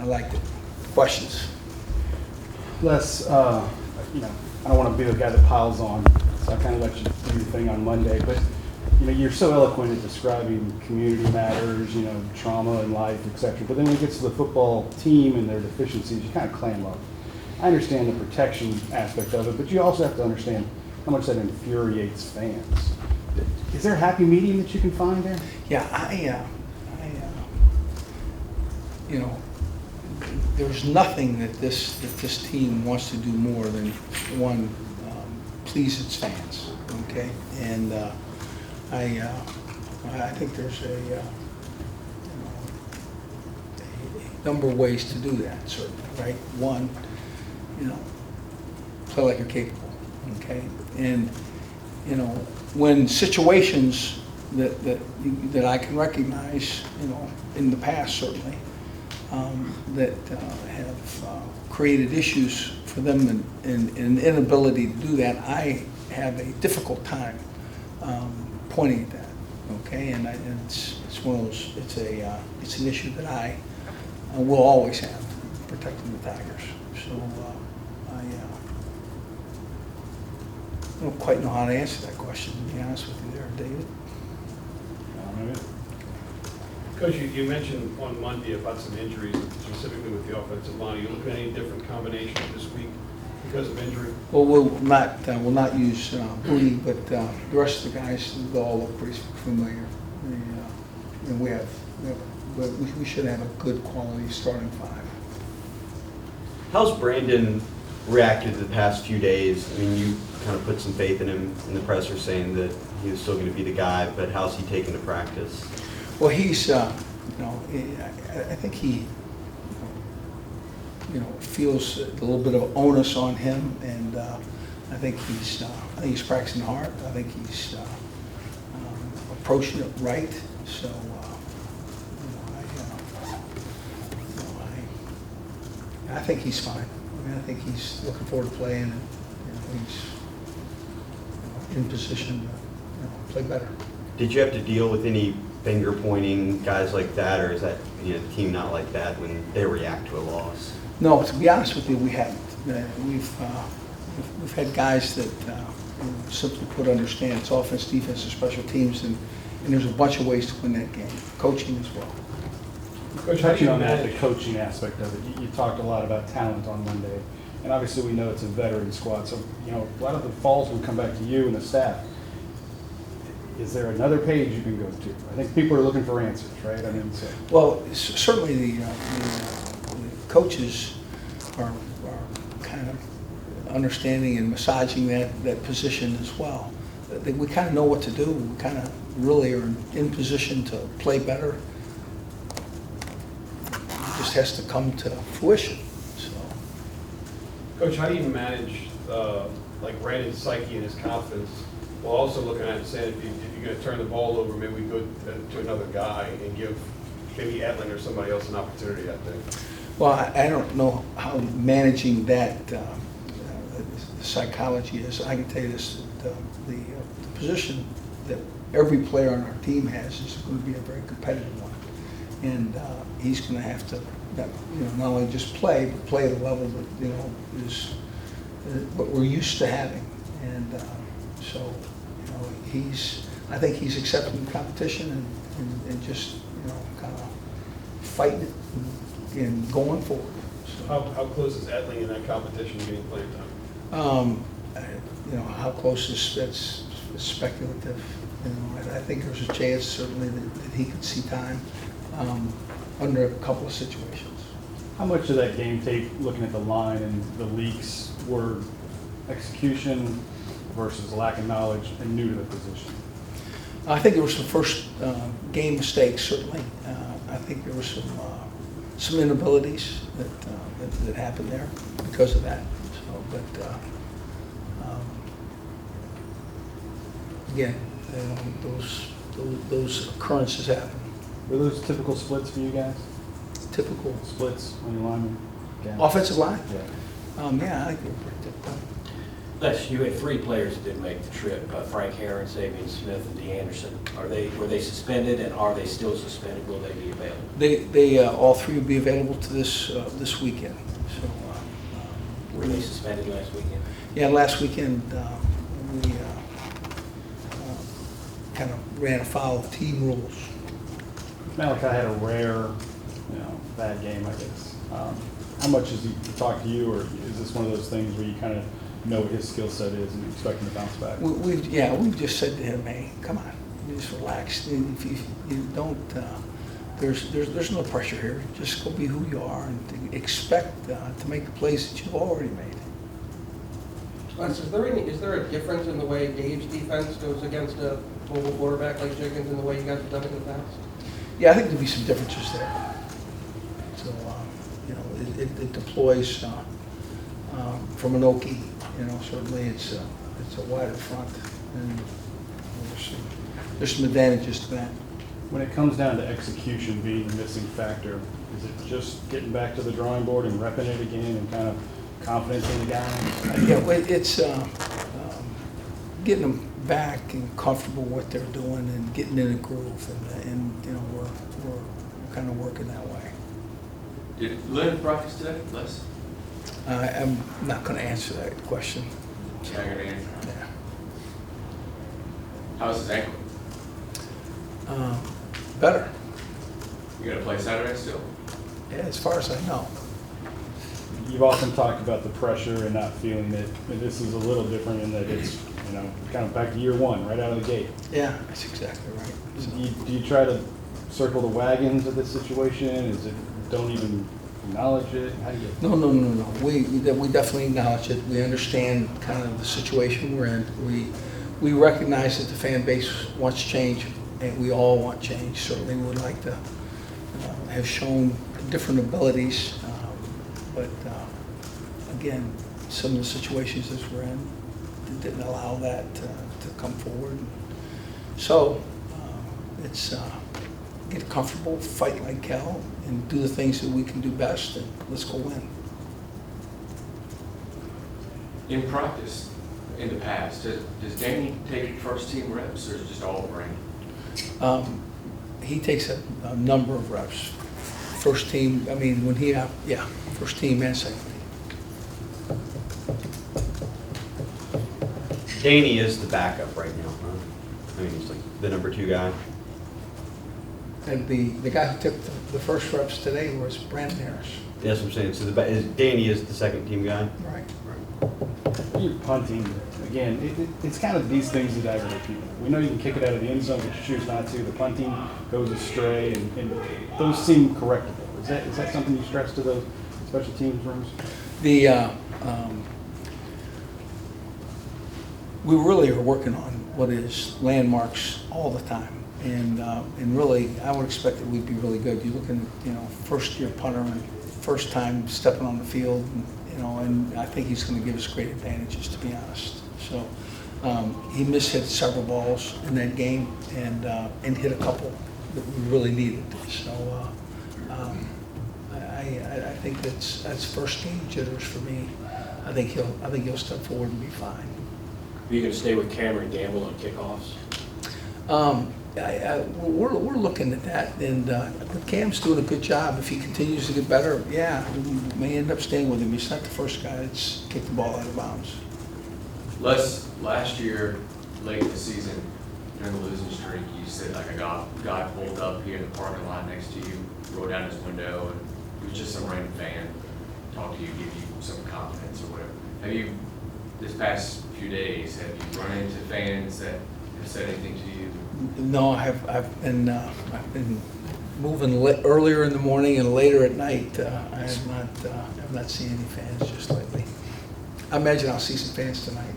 I liked it. Questions? Les, you know, I don't want to be the guy that piles on, so I kind of let you do your thing on Monday, but you know, you're so eloquent at describing community matters, you know, trauma in life, etc. But then when it gets to the football team and their deficiencies, you kind of clam up. I understand the protection aspect of it, but you also have to understand how much that infuriates fans. Is there a happy medium that you can find there? Yeah, you know, there's nothing that this team wants to do more than one, please its fans. Okay, and I think there's a number of ways to do that. Certainly, right? One, you know, play like you're capable. Okay, and you know, when situations that I can recognize, you know, in the past certainly, that have created issues for them and an inability to do that, I have a difficult time pointing at that. Okay, and it's one of those. It's an issue that I will always have, protecting the Tigers. So I don't quite know how to answer that question, to be honest with you there, David. Coach, you mentioned on Monday about some injuries, specifically with the offensive line. Are you looking at any different combinations this week because of injury? Well, we'll not use Booty, but the rest of the guys all look pretty familiar. And we should have a good quality starting five. How's Brandon reacted to the past few days? I mean, you kind of put some faith in him in the presser, saying that he was still going to be the guy, but how's he taken to practice? Well, he's, you know, I think he, you know, feels a little bit of onus on him, and I think he's practicing hard. I think he's approaching it right. So, I think he's fine. I mean, I think he's looking forward to playing, and you know, he's in position to play better. Did you have to deal with any finger pointing guys like that, or is that, you know, the team not like that when they react to a loss? No, to be honest with you, we haven't. We've had guys that you know, simply put understand it's offense, defense, and special teams, and there's a bunch of ways to win that game. Coaching as well. Coach, Touching on that, the coaching aspect of it, you talked a lot about talent on Monday, and obviously we know it's a veteran squad, so you know a lot of the falls will come back to you and the staff. Is there another page you can go to? I think people are looking for answers, right? I mean, so. Well, certainly the coaches are kind of understanding and massaging that position as well. We kind of know what to do. We kind of really are in position to play better. It just has to come to fruition. So, Coach, how do you manage like Brandon's psyche and his confidence, while also looking at it and saying, if you're going to turn the ball over, maybe we go to another guy and give maybe Etling or somebody else an opportunity, I think? well, I don't know how managing that the psychology is. I can tell you this: the position that every player on our team has is going to be a very competitive one, and he's going to have to, not only just play, but play at a level that is what we're used to having, and so I think he's accepting the competition and just kind of fighting it and going forward. So, How close is Etling in that competition to getting playing time? How close is that's speculative. I think there's a chance certainly that he could see time under a couple of situations. How much of that game tape, looking at the line and the leaks, were execution versus lack of knowledge and new to the position? I think there were some first game mistakes, certainly. I think there were some inabilities that happened there because of that. So, but again, those occurrences happen. Were those typical splits for you guys? Typical Splits on your linemen? Okay. offensive line. Yeah. Yeah, I think they were pretty typical. Les, you had 3 players that didn't make the trip, Frank Herron, Sabian Smith, and Dee Anderson. Were they suspended, and are they still suspended? Will they be available? They all 3 will be available to this weekend. So, Were they suspended last weekend? yeah, last weekend we kind of ran afoul of team rules. Malachi had a rare, bad game, I guess. How much has he talked to you, or is this one of those things where you kind of know what his skill set is and you expect him to bounce back? We've just said to him, hey, come on, you just relax. If you don't, there's no pressure here. Just go be who you are and expect to make the plays that you've already made. Les, is there a difference in the way Dave's defense goes against a mobile quarterback like Jenkins and the way you guys have done it in the past? Yeah, I think there'll be some differences there. So, it deploys from an Okie, certainly it's a wider front, and there's some advantages to that. When it comes down to execution being the missing factor, is it just getting back to the drawing board and repping it again and kind of confidence in the guy? Yeah, it's getting them back and comfortable with what they're doing and getting in a groove, and we're kind of working that way. Did Lynn practice today, Les? I'm not going to answer that question. You're not gonna answer. Yeah. How's his ankle? Better. You gonna play Saturday still? Yeah, as far as I know. You've often talked about the pressure and not feeling it, and this is a little different in that it's, kind of back to year one, right out of the gate. Yeah, that's exactly right. So, Do you try to circle the wagons of this situation? Is it don't even acknowledge it? How do you? No. We definitely acknowledge it. We understand kind of the situation we're in. We recognize that the fan base wants change, and we all want change. Certainly would like to have shown different abilities, but again, some of the situations that we're in didn't allow that to come forward. So it's get comfortable, fight like hell, and do the things that we can do best, and let's go win. In practice, in the past, does Danny take first team reps or is it just all Brandon? He takes a number of reps. First team, first team and second team. Danny is the backup right now, huh? I mean, he's like the number 2 guy. And the guy who took the first reps today was Brandon Harris. That's what I'm saying. So Danny is the second team guy? Right. You're punting, again, it's kind of these things that aggravate people. We know you can kick it out of the end zone, but you choose not to. The punting goes astray, and those seem correctable. Is that something you stress to those special teams rooms? We really are working on what is landmarks all the time, and really, I would expect that we'd be really good. You're looking, first-year punter and first time stepping on the field, and I think he's going to give us great advantages, to be honest. So he mishit several balls in that game, and hit a couple that we really needed. So I think that's first game jitters for me. I think he'll step forward and be fine. Are you going to stay with Cameron Gamble on kickoffs? We're looking at that, and Cam's doing a good job. If he continues to get better, we may end up staying with him. He's not the first guy that's kicked the ball out of bounds. Les, last year, late in the season, during the losing streak, you said like a guy pulled up here in the parking lot next to you, rolled down his window, and it was just some random fan, talked to you, give you some confidence or whatever. Have you, this past few days, have you run into fans that have said anything to you? No, I've been moving earlier in the morning and later at night. I have not seen any fans just lately. I imagine I'll see some fans tonight.